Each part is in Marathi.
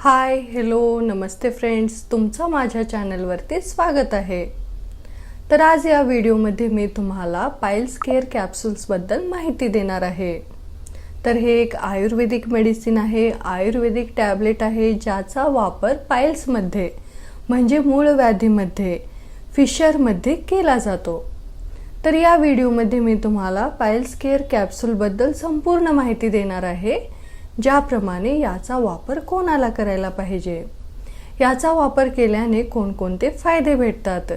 हाय हॅलो नमस्ते फ्रेंड्स, तुमचं माझ्या चॅनलवरती स्वागत आहे। तर आज या व्हिडिओमध्ये मी तुम्हाला पाइल्स केअर कॅप्सूल्सबद्दल माहिती देणार आहे। तर हे एक आयुर्वेदिक मेडिसिन आहे, आयुर्वेदिक टॅबलेट आहे, ज्याचा वापर पाइल्समध्ये म्हणजे मूळ व्याधीमध्ये फिशरमध्ये केला जातो। तर या व्हिडिओमध्ये मी तुम्हाला पाइल्स केअर कॅप्सूलबद्दल संपूर्ण माहिती देणार आहे, ज्याप्रमाणे याचा वापर कोणाला करायला पाहिजे, याचा वापर केल्याने कोणकोणते फायदे भेटतात,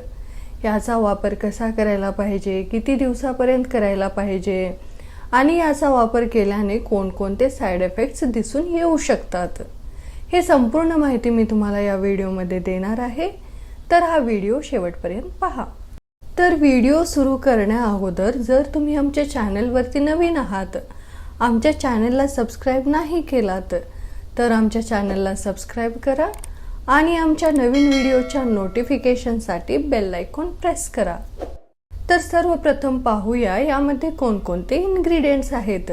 याचा वापर कसा करायला पाहिजे, किती दिवसापर्यंत करायला पाहिजे आणि याचा वापर केल्याने कोणकोणते साइड इफेक्ट्स दिसून येऊ शकतात, हे संपूर्ण माहिती मी तुम्हाला या व्हिडिओमध्ये देणार आहे। तर हा व्हिडिओ शेवटपर्यंत पहा। तर व्हिडिओ सुरू करण्याअगोदर जर तुम्ही आमच्या चॅनलवरती नवीन आहात, आमच्या चॅनलला सबस्क्राइब नाही केलात तर आमच्या चॅनलला सबस्क्राइब करा आणि आमच्या नवीन व्हिडिओच्या नोटिफिकेशनसाठी बेल आयकॉन प्रेस करा। तर सर्वप्रथम पाहूया यामध्ये कोणकोणते इन्ग्रेडियंट्स आहेत,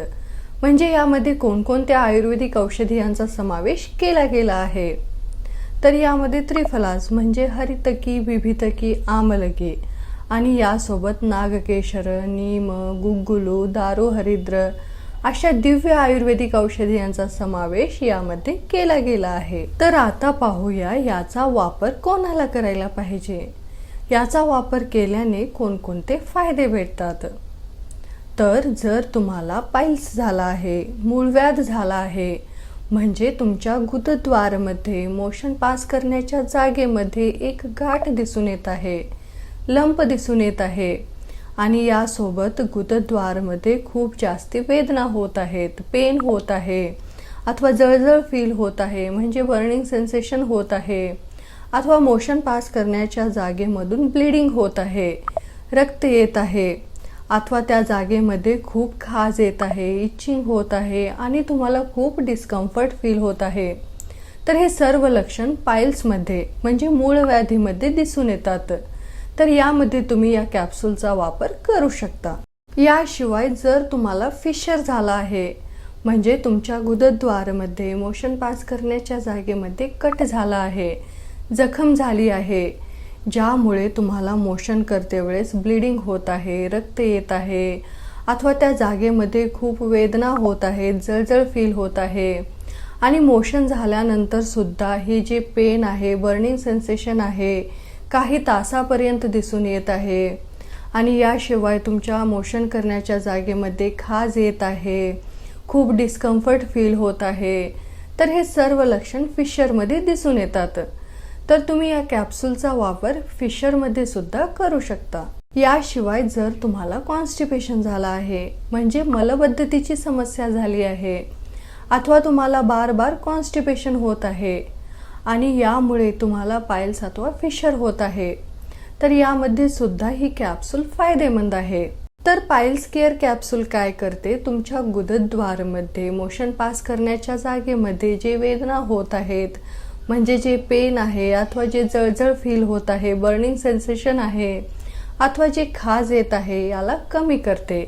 म्हणजे यामध्ये कोणकोणत्या आयुर्वेदिक औषधी यांचा समावेश केला गेला आहे। तर यामध्ये त्रिफलास म्हणजे हरितकी, विभितकी, आमलकी आणि यासोबत नागकेशर, नीम, गुग्गुलू, दारू हरिद्र अशा दिव्य आयुर्वेदिक औषधी यांचा समावेश यामध्ये केला गेला आहे। तर आता पाहूया याचा वापर कोणाला करायला पाहिजे, याचा वापर केल्याने कोणकोणते फायदे भेटतात। तर जर तुम्हाला पाइल्स झाला आहे, मूळव्याध झाला आहे, म्हणजे तुमच्या गुदद्वारामध्ये मोशन पास करण्याच्या जागेमध्ये एक गाठ दिसून येत आहे, लंप दिसून येत आहे आणि यासोबत गुदद्वारामध्ये खूप जास्त वेदना होत आहेत, पेन होत आहे अथवा जळजळ फील होत आहे, म्हणजे बर्निंग सेन्सेशन होत आहे अथवा मोशन पास करण्याच्या जागेमधून ब्लीडिंग होत आहे, रक्त येत आहे अथवा त्या जागेमध्ये खूप खाज येत आहे, इचिंग होत आहे आणि तुम्हाला खूप डिस्कम्फर्ट फील होत आहे। तर हे सर्व लक्षण पाइल्समध्ये म्हणजे मूळ व्याधीमध्ये दिसून येतात। तर यामध्ये तुम्ही या कॅप्सूलचा वापर करू शकता। याशिवाय जर तुम्हाला फिशर झाला आहे, म्हणजे तुमच्या गुदद्वारामध्ये मोशन पास करण्याच्या जागेमध्ये कट झाला आहे, जखम झाली आहे, ज्यामुळे तुम्हाला मोशन करते वेळेस ब्लीडिंग होत आहे, रक्त येत आहे अथवा त्या जागेमध्ये खूप वेदना होत आहेत, जळजळ फील होत आहे आणि मोशन झाल्यानंतर सुद्धा हे जे पेन आहे, बर्निंग सेन्सेशन आहे, काही तासापर्यंत दिसून येत आहे आणि याशिवाय तुमच्या मोशन करण्याच्या जागेमध्ये खाज येत आहे, खूप डिस्कम्फर्ट फील होत आहे, तर हे सर्व लक्षण फिशरमध्ये दिसून येतात। तर तुम्ही या कॅप्सूलचा वापर फिशरमध्ये सुद्धा करू शकता। याशिवाय जर तुम्हाला कॉन्स्टिपेशन झाला आहे, म्हणजे मलबद्धतेची समस्या झाली आहे अथवा तुम्हाला बार बार कॉन्स्टिपेशन होत आहे आणि यामुळे तुम्हाला पाइल्स अथवा फिशर होत आहे, तर यामध्ये सुद्धा ही कॅप्सूल फायदेमंद आहे। तर पाइल्स केअर कॅप्सूल काय करते, तुमच्या गुदद्वारामध्ये मोशन पास करण्याच्या जागेमध्ये जे वेदना होत आहेत, म्हणजे जे पेन आहे अथवा जे जळजळ फील होत आहे, बर्निंग सेन्सेशन आहे अथवा जे खाज येत आहे, याला कमी करते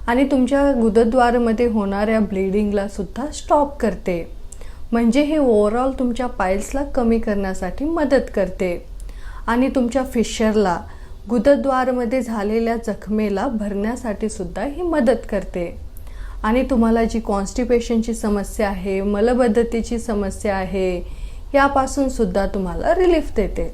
आणि तुमच्या गुदद्वारामध्ये होणाऱ्या ब्लीडिंगला सुद्धा स्टॉप करते, म्हणजे हे ओव्हरऑल तुमच्या पाइल्सला कमी करण्यासाठी मदत करते आणि तुमच्या फिशरला, गुदद्वारामध्ये झालेल्या जखमेला भरण्यासाठी सुद्धा ही मदत करते आणि तुम्हाला जी कॉन्स्टिपेशनची समस्या आहे, मलबद्धतेची समस्या आहे, यापासून सुद्धा तुम्हाला रिलीफ देते।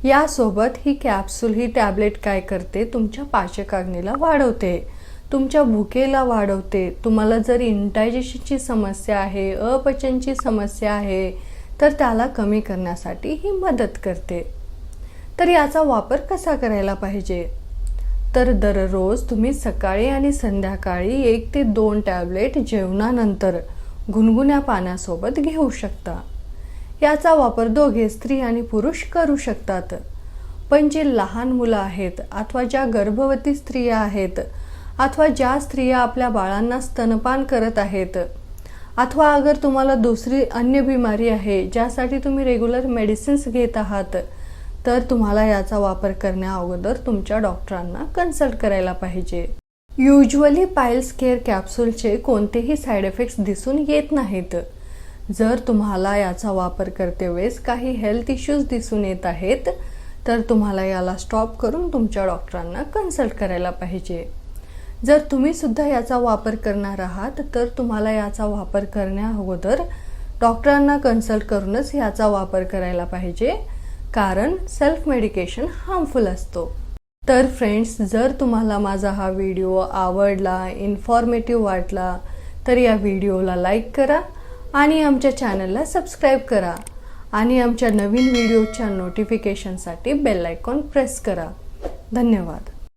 यासोबत ही कॅप्सूल, ही टॅबलेट काय करते, तुमच्या पाचकाग्नीला वाढवते, तुमच्या भुकेला वाढवते। तुम्हाला जर इंडायजेशनची समस्या आहे, अपचनची समस्या आहे, तर त्याला कमी करण्यासाठी ही मदत करते। तर याचा वापर कसा करायला पाहिजे, तर दररोज तुम्ही सकाळी आणि संध्याकाळी 1 ते 2 टॅबलेट जेवणानंतर गुणगुण्या पाण्यासोबत घेऊ शकता। याचा वापर दोघे, स्त्री आणि पुरुष, करू शकतात। पण जे लहान मुलं आहेत अथवा ज्या गर्भवती स्त्रिया आहेत अथवा ज्या स्त्रिया आपल्या बाळांना स्तनपान करत आहेत अथवा अगर तुम्हाला दुसरी अन्य बिमारी आहे ज्यासाठी तुम्ही रेग्युलर मेडिसिन्स घेत आहात, तर तुम्हाला याचा वापर करण्याअगोदर तुमच्या डॉक्टरांना कन्सल्ट करायला पाहिजे। युजुअली पाइल्स केअर कॅप्सूलचे कोणतेही साइड इफेक्ट्स दिसून येत नाहीत, जर तुम्हाला याचा वापर करते वेळेस काही हेल्थ इश्यूज दिसून येत आहेत तर तुम्हाला याला स्टॉप करून तुमच्या डॉक्टरांना कन्सल्ट करायला पाहिजे। जर तुम्ही सुद्धा याचा वापर करणार आहात तर तुम्हाला याचा वापर करण्याअगोदर डॉक्टरांना कन्सल्ट करूनच याचा वापर करायला पाहिजे, कारण सेल्फ मेडिकेशन हार्मफुल असतो। तर फ्रेंड्स, जर तुम्हाला माझा हा व्हिडिओ आवडला, इन्फॉर्मेटिव्ह वाटला तर या व्हिडिओला लाईक करा आणि आमच्या चॅनलला सबस्क्राईब करा आणि आमच्या नवीन व्हिडिओच्या नोटिफिकेशनसाठी बेल आयकॉन प्रेस करा। धन्यवाद।